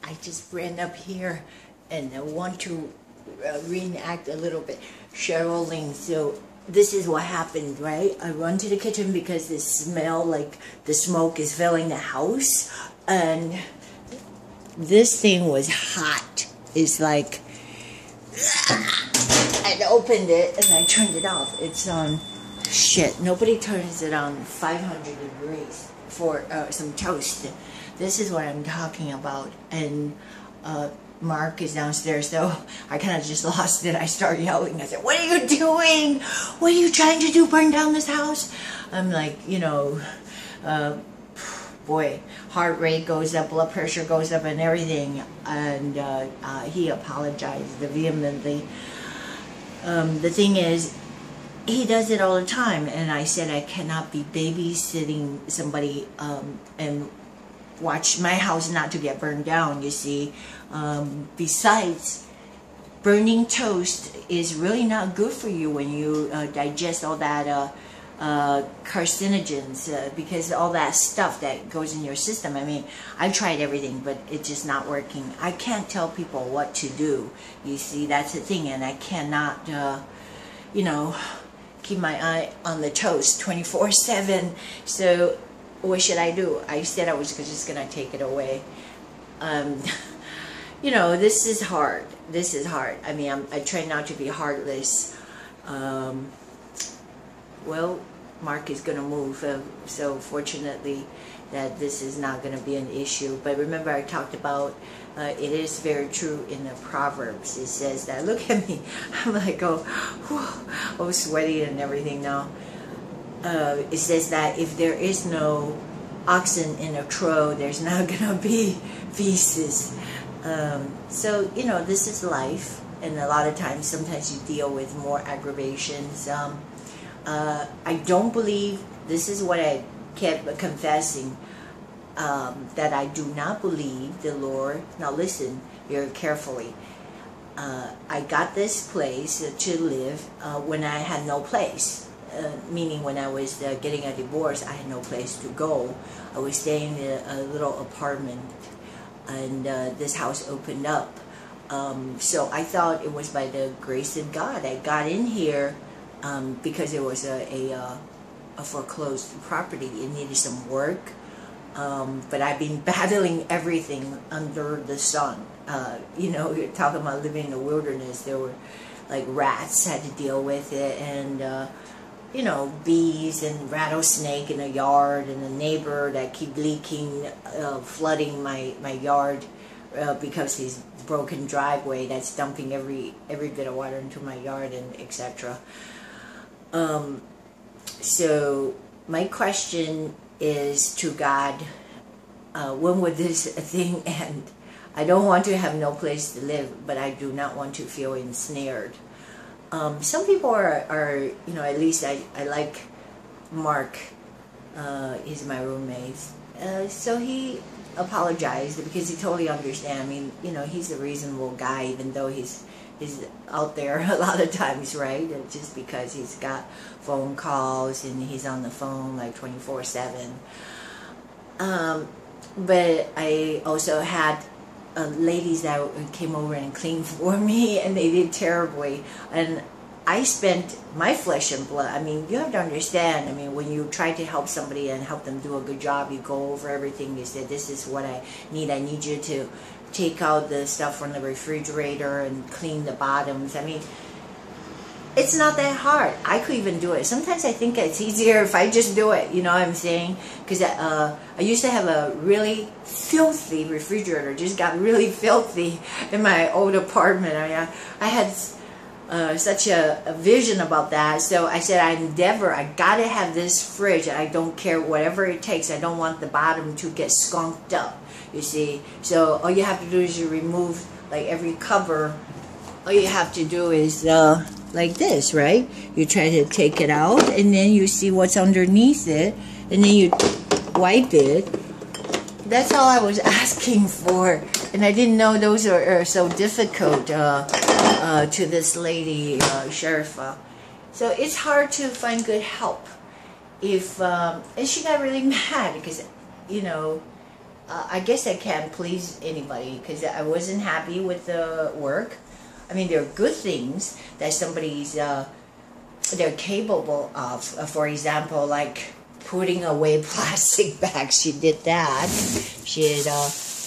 I just ran up here and I want to reenact a little bit. Cheryl, Ling. So this is what happened, right? I run to the kitchen because the smell, like the smoke is filling the house. And this thing was hot. It's like, I opened it and I turned it off. It's on, shit, nobody turns it on 500 degrees for some toast. This is what I'm talking about. And Mark is downstairs, so I kind of just lost it. I started yelling. I said, what are you doing? What are you trying to do? Burn down this house? I'm like, you know, boy, heart rate goes up, blood pressure goes up and everything. And he apologized vehemently. The thing is, he does it all the time. And I said I cannot be babysitting somebody and watch my house not to get burned down, you see. Besides, burning toast is really not good for you when you digest all that carcinogens, because all that stuff that goes in your system. I mean, I've tried everything, but it's just not working. I can't tell people what to do, you see. That's the thing. And I cannot, you know, keep my eye on the toast 24/7. So what should I do? I said I was just gonna take it away. You know, this is hard. This is hard. I mean, I try not to be heartless. Well, Mark is gonna move, so fortunately that this is not gonna be an issue. But remember, I talked about it is very true in the Proverbs. It says that. Look at me. I'm like, oh, whew, I'm sweaty and everything now. It says that if there is no oxen in a trough, there's not gonna be feasts. So, you know, this is life, and a lot of times, sometimes you deal with more aggravations. I don't believe, this is what I kept confessing, that I do not believe the Lord. Now listen very carefully. I got this place to live when I had no place. Meaning when I was getting a divorce, I had no place to go. I was staying in a little apartment, and this house opened up. So I thought it was by the grace of God. I got in here because it was a foreclosed property. It needed some work, but I've been battling everything under the sun. You know, you're talking about living in the wilderness. There were like rats, had to deal with it, and you know, bees and rattlesnake in the yard, and a neighbor that keep leaking, flooding my yard because his broken driveway that's dumping every bit of water into my yard, and etc. So my question is to God, when would this thing end? I don't want to have no place to live, but I do not want to feel ensnared. Some people are, you know, at least I like Mark, he's my roommate, so he apologized because he totally understands. I mean, you know, he's a reasonable guy, even though he's out there a lot of times, right? Just because he's got phone calls and he's on the phone like 24/7. But I also had ladies that came over and cleaned for me, and they did terribly. And I spent my flesh and blood. I mean, you have to understand, I mean, when you try to help somebody and help them do a good job, you go over everything. You say, this is what I need you to take out the stuff from the refrigerator and clean the bottoms. I mean, it's not that hard. I could even do it. Sometimes I think it's easier if I just do it, you know what I'm saying? Because I used to have a really filthy refrigerator, just got really filthy in my old apartment. I mean, I had such a vision about that. So I said, I gotta have this fridge. I don't care whatever it takes. I don't want the bottom to get skunked up, you see. So all you have to do is you remove like every cover. All you have to do is like this, right? You try to take it out, and then you see what's underneath it, and then you wipe it. That's all I was asking for, and I didn't know those are so difficult to this lady, Sheriff. So it's hard to find good help. And she got really mad because, you know, I guess I can't please anybody because I wasn't happy with the work. I mean, there are good things that somebody's they're capable of. For example, like putting away plastic bags. She did that. She had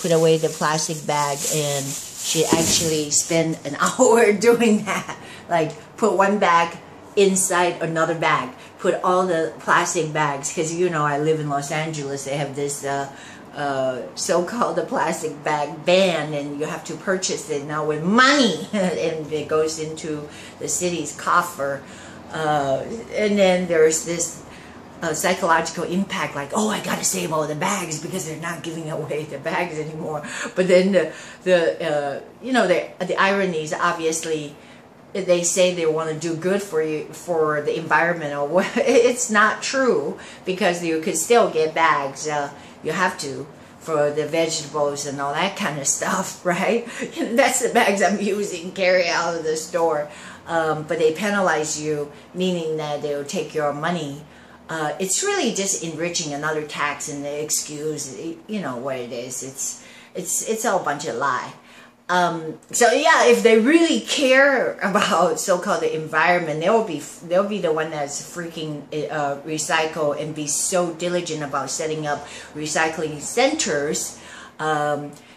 put away the plastic bag, and she actually spent an hour doing that. Like put one bag inside another bag. Put all the plastic bags, because you know I live in Los Angeles. They have this so-called the plastic bag ban, and you have to purchase it now with money, and it goes into the city's coffer. And then there's this psychological impact, like, oh, I gotta save all the bags because they're not giving away the bags anymore. But then the irony is, obviously they say they want to do good for you, for the environment, or what. It's not true, because you could still get bags. You have to, for the vegetables and all that kind of stuff, right? That's the bags I'm using, carry out of the store. But they penalize you, meaning that they'll take your money. It's really just enriching, another tax and the excuse. You know what it is. It's all a bunch of lie. So yeah, if they really care about so-called the environment, they'll be the one that's freaking recycle, and be so diligent about setting up recycling centers,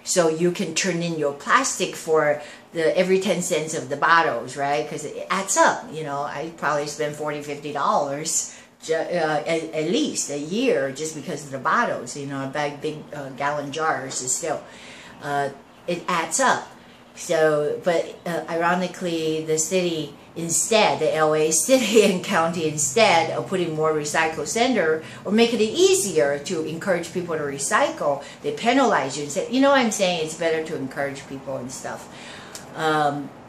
so you can turn in your plastic for every 10 cents of the bottles, right? Because it adds up. You know, I probably spend $40–50 at least a year just because of the bottles. You know, big gallon jars is still. It adds up. So, but ironically, the city instead, the LA city and county, instead of putting more recycle center or making it easier to encourage people to recycle, they penalize you and say, you know what I'm saying, it's better to encourage people and stuff.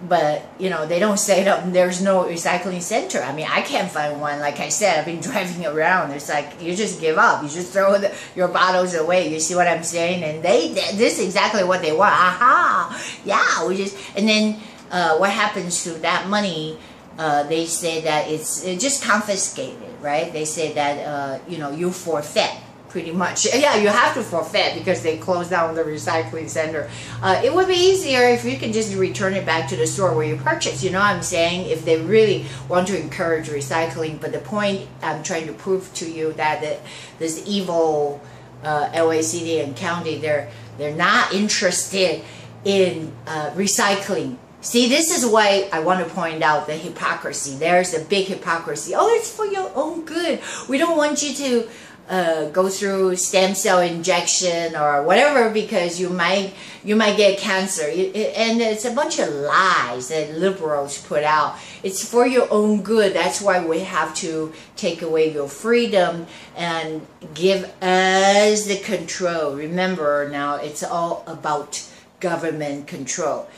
But, you know, they don't say that there's no recycling center. I mean, I can't find one. Like I said, I've been driving around. It's like, you just give up. You just throw your bottles away. You see what I'm saying? And this is exactly what they want. Aha! Yeah, and then what happens to that money? They say that it's just confiscated, right? They say that, you know, you forfeit. Pretty much. Yeah, you have to forfeit because they closed down the recycling center. It would be easier if you can just return it back to the store where you purchased. You know what I'm saying? If they really want to encourage recycling. But the point I'm trying to prove to you that this evil LA City and County, they're not interested in recycling. See, this is why I want to point out the hypocrisy. There's a big hypocrisy. Oh, it's for your own good. We don't want you to go through stem cell injection or whatever because you might get cancer, and it's a bunch of lies that liberals put out. It's for your own good. That's why we have to take away your freedom and give us the control. Remember, now it's all about government control.